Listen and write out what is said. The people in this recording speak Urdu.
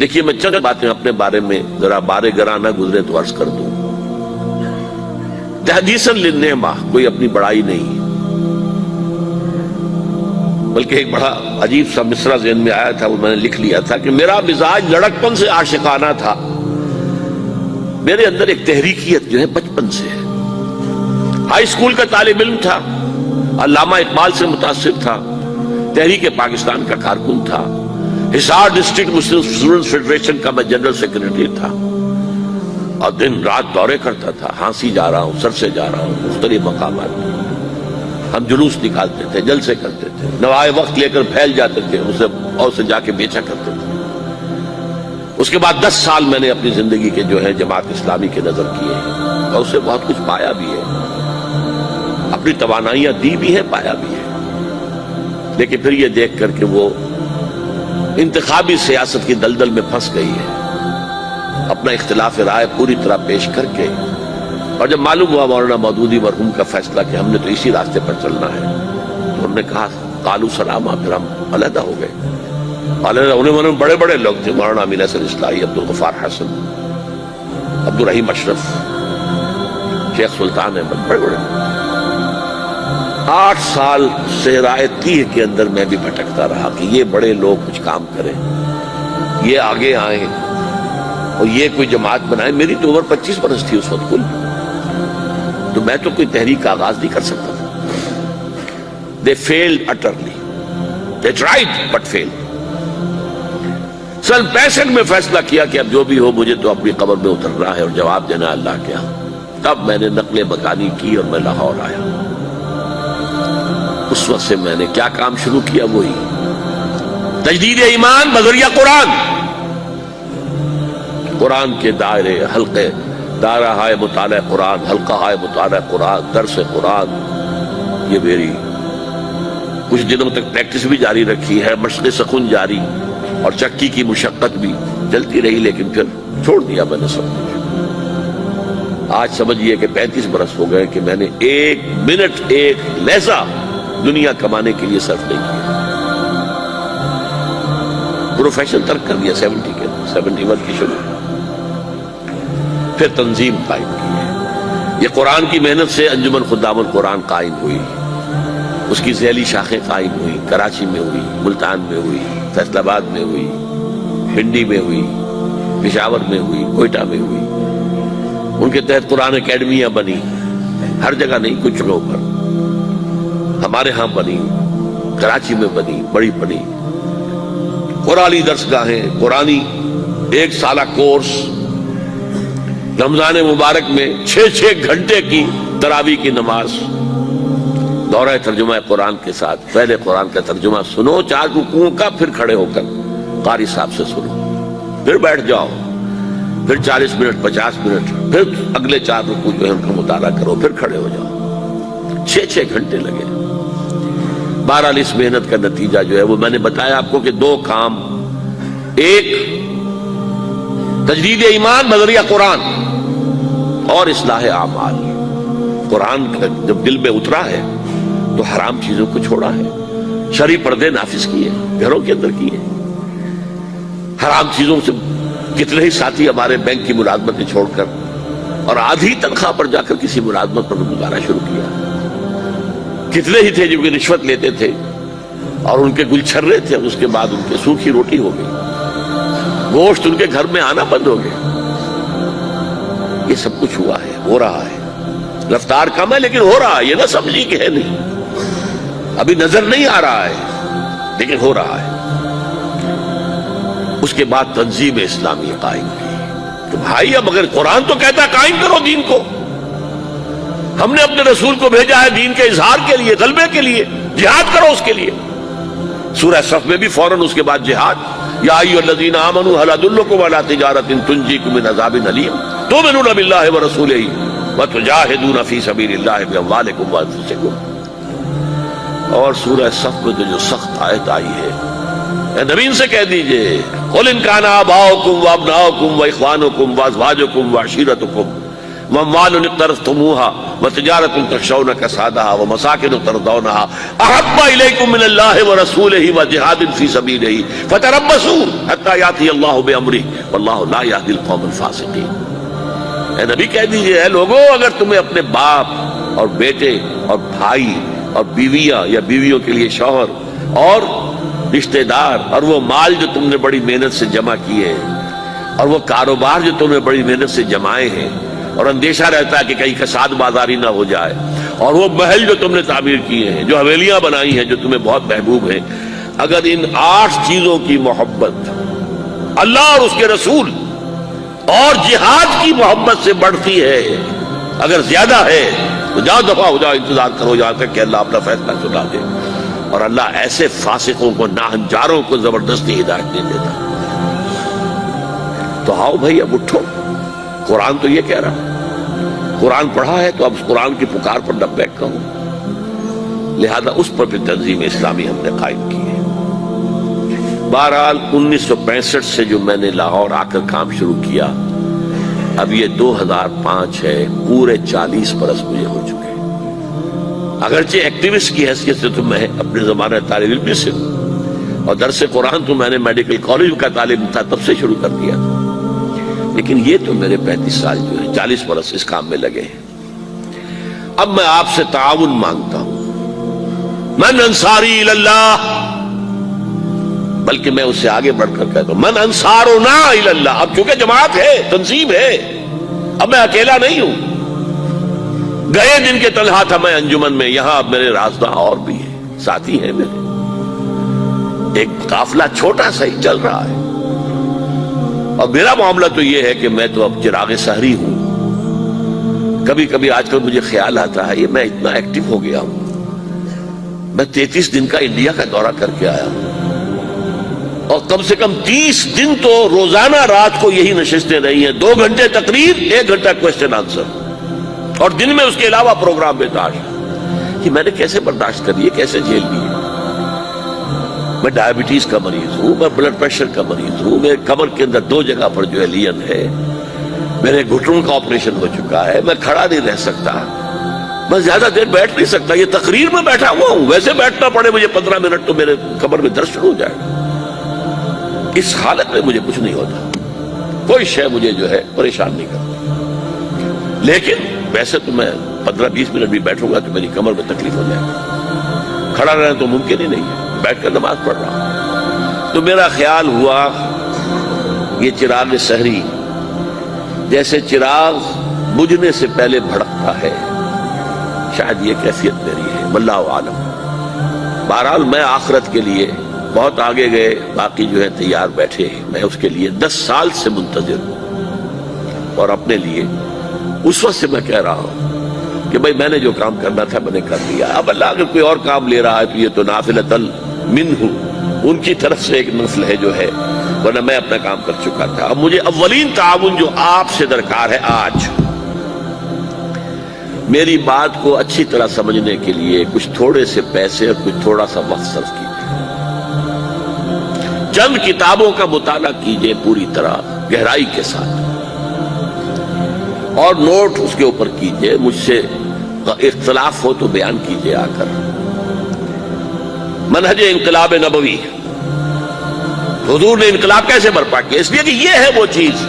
دیکھیے میں چند باتیں اپنے بارے میں ذرا بارے گراں نہ گزرے تو عرض کر دوں. تحدیثاً للنعمہ، کوئی اپنی بڑائی نہیں، بلکہ ایک بڑا عجیب سا مصرع ذہن میں آیا تھا، وہ میں نے لکھ لیا تھا کہ میرا مزاج لڑکپن سے عاشقانہ تھا. میرے اندر ایک تحریکیت جو ہے بچپن سے ہے. ہائی اسکول کا طالب علم تھا، علامہ اقبال سے متاثر تھا، تحریک پاکستان کا کارکن تھا، حصار ڈسٹرکٹ مسلم اسٹوڈنٹس فیڈریشن کا میں جنرل سیکرٹری تھا، اور دن رات دورے کرتا تھا. ہانسی جا رہا ہوں، سر سے جا رہا ہوں، مختلف مقامات میں ہم جلوس نکالتے تھے، جلسے کرتے تھے، نوائے وقت لے کر پھیل جاتے تھے، اسے اور سے جا کے بیچا کرتے تھے. اس کے بعد 10 سال میں نے اپنی زندگی کے جو ہے جماعت اسلامی کے نظر کیے اور اسے بہت کچھ پایا بھی ہے، اپنی توانائیاں دی بھی ہے، پایا بھی ہے. لیکن پھر یہ دیکھ کر کہ وہ انتخابی سیاست کی دلدل میں پھنس گئی ہے، اپنا اختلاف رائے پوری طرح پیش کر کے، اور جب معلوم ہوا مولانا مودودی مرحوم کا فیصلہ کہ ہم نے تو اسی راستے پر چلنا ہے، تو انہوں نے کہا قالوا سلاما، پھر ہم علیحدہ ہو گئے. انہیں بڑے بڑے لوگ تھے، مولانا امین حسن اصلاحی، عبدالغفار حسن، عبدالرحیم اشرف، شیخ سلطان احمد، بڑے بڑے. 8 سال صحرائے تیہ کے اندر میں بھی بھٹکتا رہا کہ یہ بڑے لوگ کچھ کام کریں، یہ آگے آئیں اور یہ کوئی جماعت بنائے. میری تو عمر 25 برس تھی اس وقت کل، تو میں تو کوئی تحریک کا آغاز نہیں کر سکتا تھا. They failed utterly. They tried but failed. سن 65 میں فیصلہ کیا کہ اب جو بھی ہو مجھے تو اپنی قبر میں اترنا ہے اور جواب دینا اللہ کیا. تب میں نے نقل مکانی کی اور میں لاہور آیا. اس وقت سے میں نے کیا کام شروع کیا، وہی تجدید ایمان بذریعہ قرآن. قرآن کے دائرے، حلقے، دائرہ ہائے مطالعہ قرآن، حلقہ ہائے مطالعہ قرآن، درس قرآن، یہ میری کچھ دنوں تک پریکٹس بھی جاری رکھی ہے، مشق سخن جاری، اور چکی کی مشقت بھی چلتی رہی. لیکن پھر چھوڑ دیا میں نے سب کچھ. آج سمجھئے کہ 35 برس ہو گئے کہ میں نے 1 منٹ 1 لحظہ دنیا کمانے کے لیے صرف نہیں کیا. پروفیشن ترک کر دیا 71 کی شروع. پھر تنظیم قائم کی ہے. یہ قرآن کی محنت سے انجمن خدام القرآن قائم ہوئی، اس کی ذیلی شاخیں قائم ہوئی. کراچی میں ہوئی، ملتان میں ہوئی، فیصل آباد میں ہوئی، پنڈی میں ہوئی، پشاور میں ہوئی، کوئٹہ میں ہوئی. ان کے تحت قرآن اکیڈمیاں بنی، ہر جگہ نہیں، کچھ جگہوں پر. ہمارے ہاں بنی، کراچی میں بنی، بڑی بنی. قرآنی درسگاہیں، قرآنی 1 سالہ کورس، رمضان مبارک میں 6 گھنٹے کی تراویح کی نماز، دورہ ترجمہ قرآن کے ساتھ. پہلے قرآن کا ترجمہ سنو 4 رکوعوں کا، پھر کھڑے ہو کر قاری صاحب سے سنو، پھر بیٹھ جاؤ، پھر 40 منٹ 50 منٹ، پھر اگلے 4 رکوع جو ہے ان کا مطالعہ کرو، پھر کھڑے ہو جاؤ. 6 گھنٹے لگے. بہرحال اس محنت کا نتیجہ جو ہے وہ میں نے بتایا آپ کو کہ 2 کام، ایک تجدید ایمان بذریعہ قرآن اور اصلاح اعمال. قرآن جب دل میں اترا ہے تو حرام چیزوں کو چھوڑا ہے، شرعی پردے نافذ کیے، گھروں کے اندر کیے. حرام چیزوں سے کتنے ہی ساتھی ہمارے بینک کی ملازمتیں چھوڑ کر اور آدھی تنخواہ پر جا کر کسی ملازمت پر گزارا شروع کیا. کتنے ہی تھے جو کہ رشوت لیتے تھے اور ان کے گلچھرے تھے، اس کے بعد ان کے سوکھی روٹی ہو گئی، گوشت ان کے گھر میں آنا بند ہو گیا. یہ سب کچھ ہوا ہے، ہو رہا ہے. رفتار کم ہے لیکن ہو رہا ہے. یہ نہ سمجھی کہ ہے نہیں، ابھی نظر نہیں آ رہا ہے لیکن ہو رہا ہے. اس کے بعد تنظیم اسلامی قائم کی کہ بھائی اب اگر قرآن تو کہتا ہے قائم کرو دین کو، ہم نے اپنے رسول کو بھیجا ہے دین کے اظہار کے لیے، غلبے کے لیے، جہاد کرو اس کے لیے. سورہ صف میں بھی فوراً اس کے بعد جہاد. یا ایھا الذین آمنوا ھل ادلکم علی تجارۃ تنجیکم من عذاب الیم تؤمنون باللہ ورسولہ وتجاہدون فی سبیل اللہ باموالکم وانفسکم. اور سورہ صف میں جو سخت آیت آئی ہے، اے نبی ان سے کہہ دیجئے قل ان کان آباؤکم وابناؤکم واخوانکم وازواجکم وعشیرتکم واموال اقترفتموها وتجارۃ تخشون کسادها ومساکن ترضونها احب الیکم من اللہ ورسولہ وجہاد فی سبیلہ فتربصوا حتی یأتی اللہ بامرہ واللہ لا یہدی القوم الفاسقین۔ اے نبی کہہ دیجئے اے لوگوں، اگر تمہیں اپنے باپ اور بیٹے اور بھائی اور بیویاں یا بیویوں کے لیے شوہر اور رشتہ دار اور وہ مال جو تم نے بڑی محنت سے جمع کیے ہیں اور وہ کاروبار جو تم نے بڑی محنت سے جمائے ہیں اور اندیشہ رہتا ہے کہ کہیں کساد بازاری نہ ہو جائے، اور وہ محل جو تم نے تعمیر کیے ہیں، جو حویلیاں بنائی ہیں جو تمہیں بہت محبوب ہیں، اگر ان 8 چیزوں کی محبت اللہ اور اس کے رسول اور جہاد کی محبت سے بڑھتی ہے، اگر زیادہ ہے تو جاؤ دفعہ ہو جاؤ، انتظار کرو یہاں تک کہ اللہ اپنا فیصلہ سنا دے۔ اور اللہ ایسے فاسقوں کو، ناہنجاروں کو زبردستی ہدایت نہیں دیتا۔ تو آؤ بھائی اب اٹھو، قرآن تو یہ کہہ رہا، قرآن پڑھا ہے تو اب اس قرآن کی پکار پر لبیک کہو، لہذا اس پر بھی تنظیم اسلامی ہم نے قائم کی ہے۔ بہرحال 1965 سے جو میں نے لاہور آ کر کام شروع کیا، اب یہ 2005 ہے، پورے 40 برس مجھے ہو چکے ہیں۔ اگرچہ ایکٹیوسٹ کی حیثیت سے تو میں اپنے زمانہ طالب علم سے ہوں، اور درس قرآن تو میں نے میڈیکل کالج کا طالب تھا تب سے شروع کر دیا تھا، لیکن یہ تو میرے 35 سال جو ہے 40 برس اس کام میں لگے ہیں۔ اب میں آپ سے تعاون مانگتا ہوں، من انصاری اللہ، بلکہ میں اس سے آگے بڑھ کر کہتا ہوں من انصارنا اللہ۔ اب چونکہ جماعت ہے، تنظیم ہے، اب میں اکیلا نہیں ہوں۔ گئے دن کے تنہا تھا میں انجمن میں، یہاں اب میرے رازداں اور بھی ہیں، ساتھی ہیں میرے، ایک قافلہ چھوٹا سا ہی چل رہا ہے۔ اور میرا معاملہ تو یہ ہے کہ میں تو اب چراغ سحری ہوں۔ کبھی کبھی آج کل مجھے خیال آتا ہے یہ میں اتنا ایکٹیو ہو گیا ہوں، میں 33 دن کا انڈیا کا دورہ کر کے آیا ہوں، اور کم سے کم 30 دن تو روزانہ رات کو یہی نشستیں رہی ہیں، 2 گھنٹے تقریر، 1 گھنٹہ کوسچن آنسر، اور دن میں اس کے علاوہ پروگرام بے تاش۔ کہ میں نے کیسے برداشت کری ہے، کیسے جھیل لی ہے۔ میں ڈائبٹیز کا مریض ہوں، میں بلڈ پریشر کا مریض ہوں، میرے کمر کے اندر 2 جگہ پر جو ہے لین ہے، میرے گھٹنوں کا آپریشن ہو چکا ہے، میں کھڑا نہیں رہ سکتا، میں زیادہ دیر بیٹھ نہیں سکتا، یہ تقریر میں بیٹھا ہوا ہوں، ویسے بیٹھنا پڑے مجھے 15 منٹ تو میرے کمر میں درد شروع ہو جائے۔ اس حالت میں مجھے کچھ نہیں ہوتا، کوئی شے مجھے جو ہے پریشان نہیں کرتی، لیکن ویسے تو میں 15-20 منٹ بھی بیٹھوں گا تو میری کمر میں تکلیف ہو جائے گی، کھڑا رہنا تو ممکن ہی نہیں ہے، بیٹھ کر نماز پڑھ رہا ہوں۔ تو میرا خیال ہوا یہ چراغ سحری جیسے چراغ بجھنے سے پہلے بھڑکتا ہے، شاید یہ کیفیت میری ہے، واللہ عالم۔ بہرحال میں آخرت کے لیے بہت آگے گئے، باقی جو ہے تیار بیٹھے، میں اس کے لیے 10 سال سے منتظر ہوں، اور اپنے لیے اس وقت سے میں کہہ رہا ہوں کہ بھائی میں نے جو کام کرنا تھا میں نے کر لیا، اب اللہ اگر کوئی اور کام لے رہا ہے تو یہ تو نافلۃً منہ، ان کی طرف سے ایک نفل ہے جو ہے، ورنہ میں اپنا کام کر چکا تھا۔ اب مجھے اولین تعاون جو آپ سے درکار ہے آج، میری بات کو اچھی طرح سمجھنے کے لیے کچھ تھوڑے سے پیسے اور کچھ تھوڑا سا وقت صرف کیجیے، چند کتابوں کا مطالعہ کیجیے پوری طرح گہرائی کے ساتھ، اور نوٹ اس کے اوپر کیجئے، مجھ سے اختلاف ہو تو بیان کیجئے آ کر۔ منہج انقلاب نبوی، حضور نے انقلاب کیسے برپا کیا؟ اس لیے کہ یہ ہے وہ چیز